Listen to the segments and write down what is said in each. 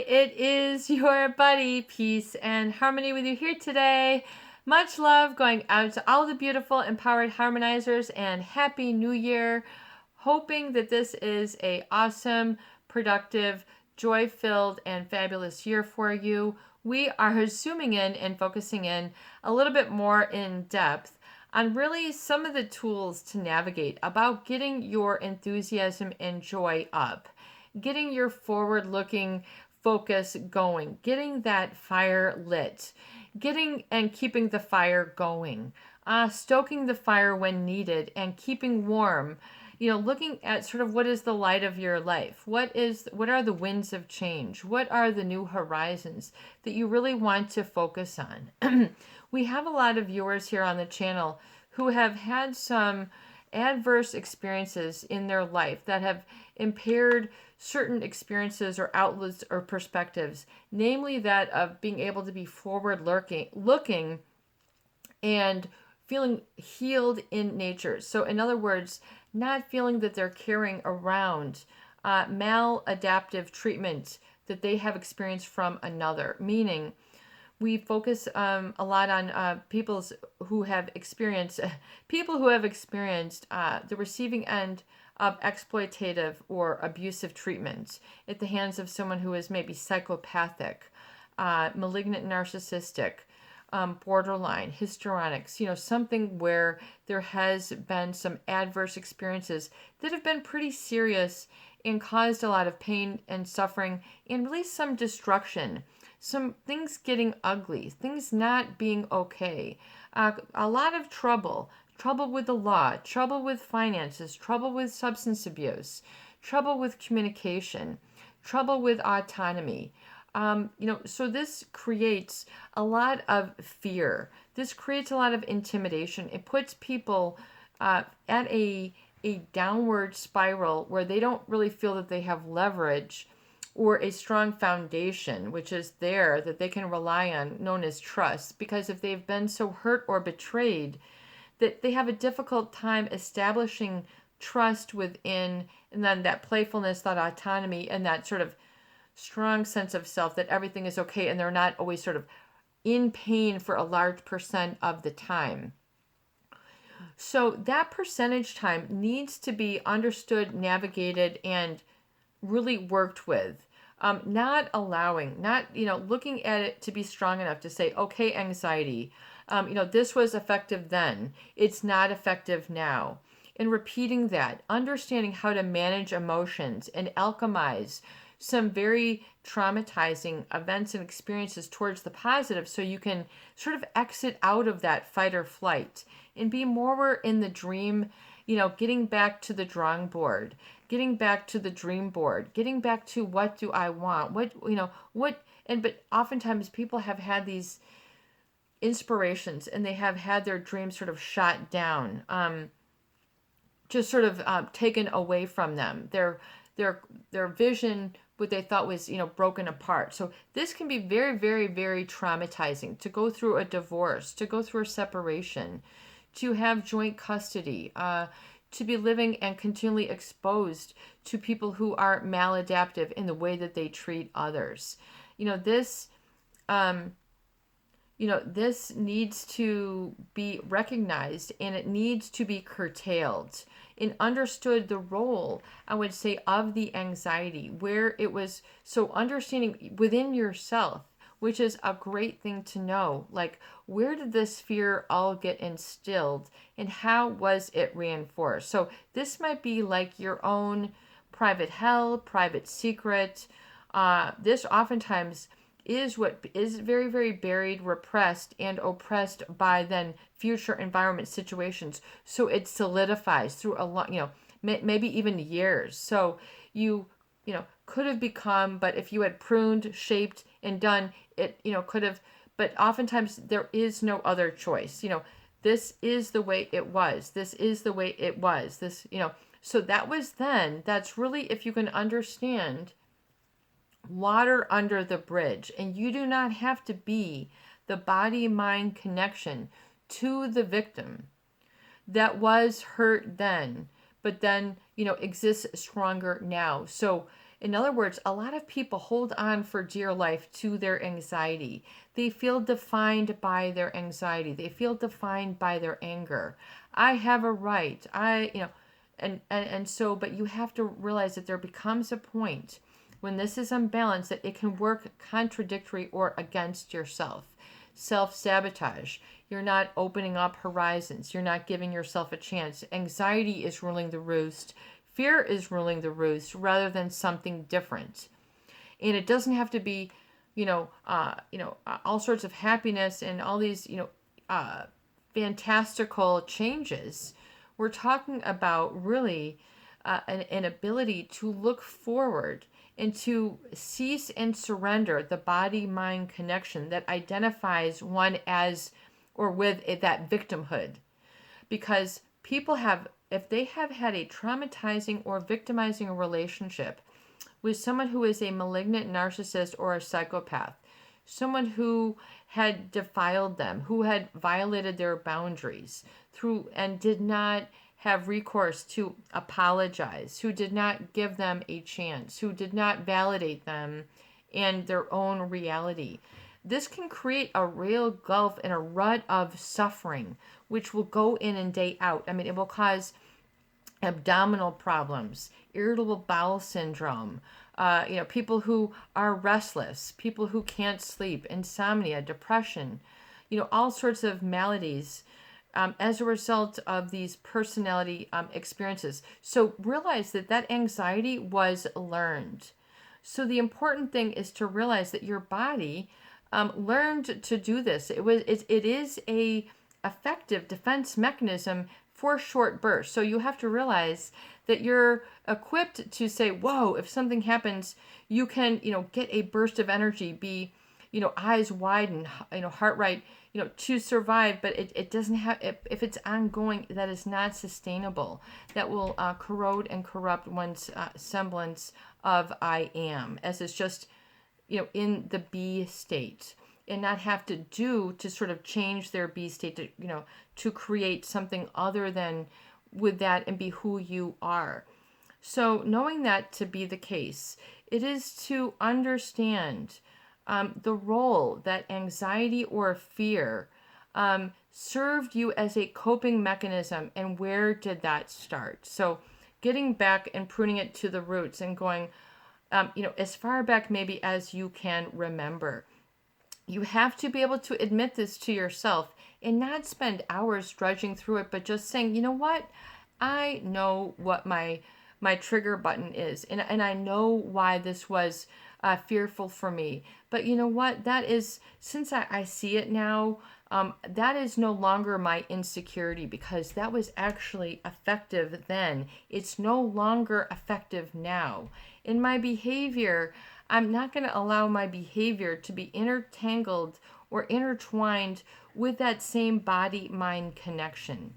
It is your buddy, Peace and Harmony, with you here today. Much love going out to all the beautiful, empowered harmonizers, and Happy New Year. Hoping that this is a awesome, productive, joy-filled, and fabulous year for you. We are zooming in and focusing in a little bit more in depth on really some of the tools to navigate about getting your enthusiasm and joy up, getting your forward looking focus going, getting that fire lit, getting and keeping the fire going, stoking the fire when needed, and keeping warm. Looking at sort of what is the light of your life, what are the winds of change, what are the new horizons that you really want to focus on. We have a lot of viewers here on the channel who have had some adverse experiences in their life that have impaired certain experiences or outlets or perspectives, namely that of being able to be forward looking and feeling healed in nature. So in other words, not feeling that they're carrying around maladaptive treatment that they have experienced from another, meaning we focus a lot on people who have experienced the receiving end of exploitative or abusive treatment at the hands of someone who is maybe psychopathic, malignant, narcissistic, borderline, histrionics, something where there has been some adverse experiences that have been pretty serious and caused a lot of pain and suffering and really some destruction. Some things getting ugly, things not being okay, a lot of trouble with the law, trouble with finances, trouble with substance abuse, trouble with communication, trouble with autonomy. So this creates a lot of fear. This creates a lot of intimidation. It puts people at a downward spiral where they don't really feel that they have leverage or a strong foundation, which is there that they can rely on, known as trust. Because if they've been so hurt or betrayed, that they have a difficult time establishing trust within, and then that playfulness, that autonomy, and that sort of strong sense of self that everything is okay, and they're not always sort of in pain for a large percent of the time. So that percentage time needs to be understood, navigated, and really worked with. Not looking at it to be strong enough to say, okay, anxiety, this was effective then, it's not effective now. And repeating that, understanding how to manage emotions and alchemize some very traumatizing events and experiences towards the positive so you can sort of exit out of that fight or flight and be more in the dream, getting back to the drawing board, getting back to the dream board, getting back to what do I want, but oftentimes people have had these inspirations and they have had their dreams sort of shot down, just sort of taken away from them. Their vision, what they thought was, broken apart. So this can be very, very, very traumatizing to go through a divorce, to go through a separation, to have joint custody, to be living and continually exposed to people who are maladaptive in the way that they treat others. This needs to be recognized and it needs to be curtailed and understood the role, I would say, of the anxiety, where it was so understanding within yourself, which is a great thing to know. Like, where did this fear all get instilled and how was it reinforced? So this might be like your own private hell, private secret. This oftentimes is what is very, very buried, repressed, and oppressed by then future environment situations. So it solidifies through a lot, maybe even years. So you could have become, but if you had pruned, shaped, and done it, could have, but oftentimes there is no other choice. This is the way it was. This is the way it was. So that was then. That's really, if you can understand, water under the bridge, and you do not have to be the body-mind connection to the victim that was hurt then, but then exists stronger now. So In other words, a lot of people hold on for dear life to their anxiety. They feel defined by their anxiety. They feel defined by their anger. I have a right. And so, but you have to realize that there becomes a point when this is unbalanced that it can work contradictory or against yourself. Self-sabotage. You're not opening up horizons. You're not giving yourself a chance. Anxiety is ruling the roost. Fear is ruling the roost rather than something different. And it doesn't have to be, all sorts of happiness and all these, fantastical changes. We're talking about really an ability to look forward and to cease and surrender the body-mind connection that identifies one as or with that victimhood. Because people have, if they have had a traumatizing or victimizing relationship with someone who is a malignant narcissist or a psychopath, someone who had defiled them, who had violated their boundaries through and did not have recourse to apologize, who did not give them a chance, who did not validate them and their own reality. This can create a real gulf and a rut of suffering, which will go in and day out. I mean, it will cause abdominal problems, irritable bowel syndrome, people who are restless, people who can't sleep, insomnia, depression, all sorts of maladies as a result of these personality experiences. So realize that anxiety was learned. So the important thing is to realize that your body learned to do this. It is a effective defense mechanism for short bursts. So you have to realize that you're equipped to say, whoa, if something happens, you can, get a burst of energy, be, eyes wide and, heart rate, to survive. But it doesn't have, if it's ongoing, that is not sustainable. That will corrode and corrupt one's semblance of I am, as it's just, in the B state, and not have to sort of change their B state to create something other than with that and be who you are. So knowing that to be the case, it is to understand the role that anxiety or fear served you as a coping mechanism, and where did that start? So getting back and pruning it to the roots and going, as far back maybe as you can remember. You have to be able to admit this to yourself and not spend hours drudging through it, but just saying, you know what? I know what my trigger button is, and I know why this was fearful for me. But you know what? That is, since I see it now, that is no longer my insecurity, because that was actually effective then. It's no longer effective now. In my behavior, I'm not going to allow my behavior to be intertangled or intertwined with that same body-mind connection.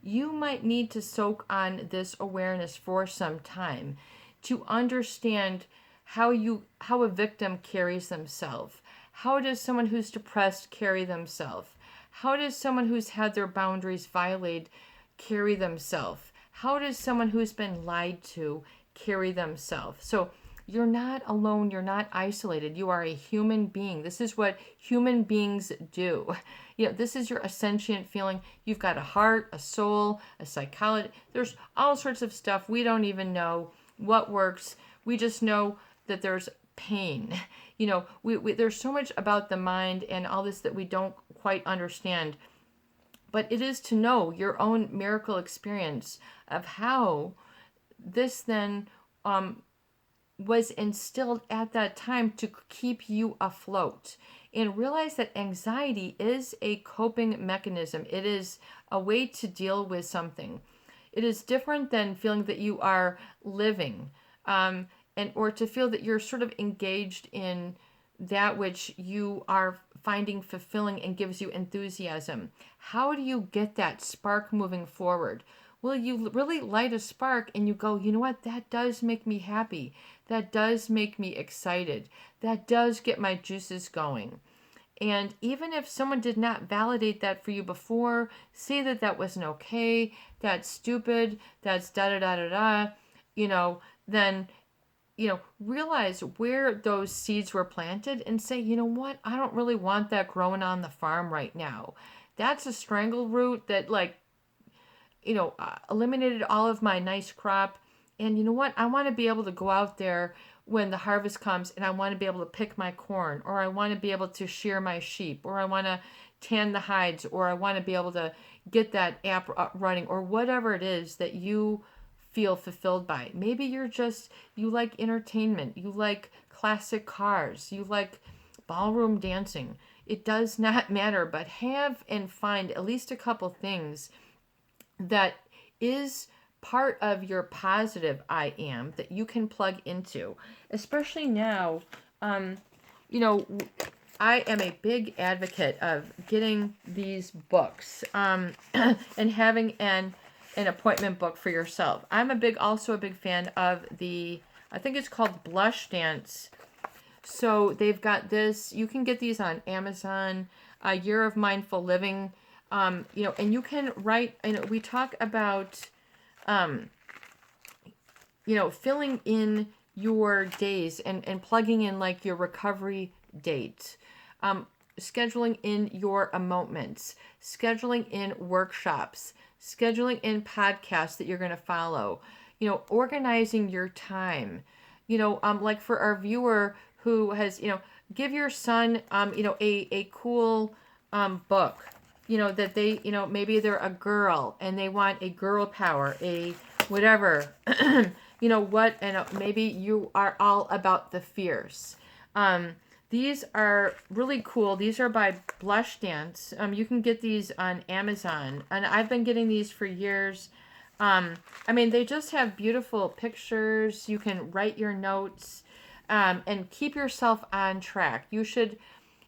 You might need to soak on this awareness for some time to understand how a victim carries themselves. How does someone who's depressed carry themselves? How does someone who's had their boundaries violated carry themselves? How does someone who's been lied to carry themselves? So you're not alone. You're not isolated. You are a human being. This is what human beings do. This is your sentient feeling. You've got a heart, a soul, a psychology. There's all sorts of stuff. We don't even know what works. We just know that there's pain. There's so much about the mind and all this that we don't quite understand. But it is to know your own miracle experience of how this then was instilled at that time to keep you afloat. And realize that anxiety is a coping mechanism. It is a way to deal with something. It is different than feeling that you are living, or to feel that you're sort of engaged in that which you are finding fulfilling and gives you enthusiasm. How do you get that spark moving forward? Well, you really light a spark and you go, you know what, that does make me happy. That does make me excited. That does get my juices going. And even if someone did not validate that for you before, say that wasn't okay, that's stupid, that's da da da da da, then realize where those seeds were planted and say, you know what, I don't really want that growing on the farm right now. That's a strangleroot that, like, eliminated all of my nice crop. And you know what? I want to be able to go out there when the harvest comes and I want to be able to pick my corn, or I want to be able to shear my sheep, or I want to tan the hides, or I want to be able to get that app running, or whatever it is that you feel fulfilled by. Maybe you like entertainment, you like classic cars, you like ballroom dancing. It does not matter, but have and find at least a couple things that is part of your positive I am that you can plug into, especially now. You know, I am a big advocate of getting these books and having an appointment book for yourself. I'm also a big fan of I think it's called Blush Dance. So they've got this. You can get these on Amazon. A Year of Mindful Living. And you can write. We talk about, filling in your days and plugging in like your recovery date, scheduling in your moments, scheduling in workshops, scheduling in podcasts that you're going to follow, organizing your time, like for our viewer who has, give your son, a cool book, that they, maybe they're a girl and they want a girl power, a whatever, and maybe you are all about the fierce. These are really cool. These are by Blush Dance. You can get these on Amazon, and I've been getting these for years. They just have beautiful pictures. You can write your notes, and keep yourself on track. You should,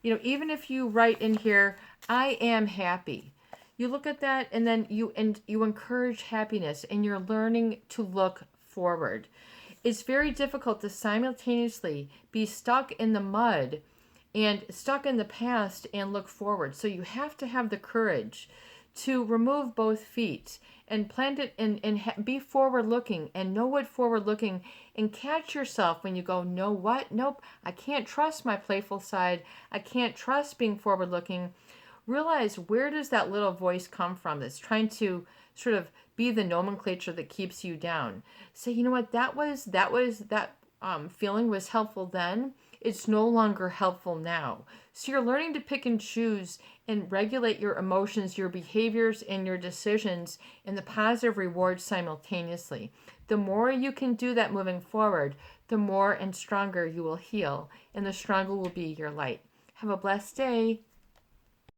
even if you write in here, I am happy. You look at that and then you encourage happiness and you're learning to look forward. It's very difficult to simultaneously be stuck in the mud and stuck in the past and look forward. So you have to have the courage to remove both feet and plant it and be forward looking and know what forward looking, and catch yourself when you go, no, what? Nope, I can't trust my playful side. I can't trust being forward looking. Realize, where does that little voice come from that's trying to sort of be the nomenclature that keeps you down? Say, you know what, that feeling was helpful then. It's no longer helpful now. So you're learning to pick and choose and regulate your emotions, your behaviors, and your decisions and the positive rewards simultaneously. The more you can do that moving forward, the more and stronger you will heal, and the stronger will be your light. Have a blessed day.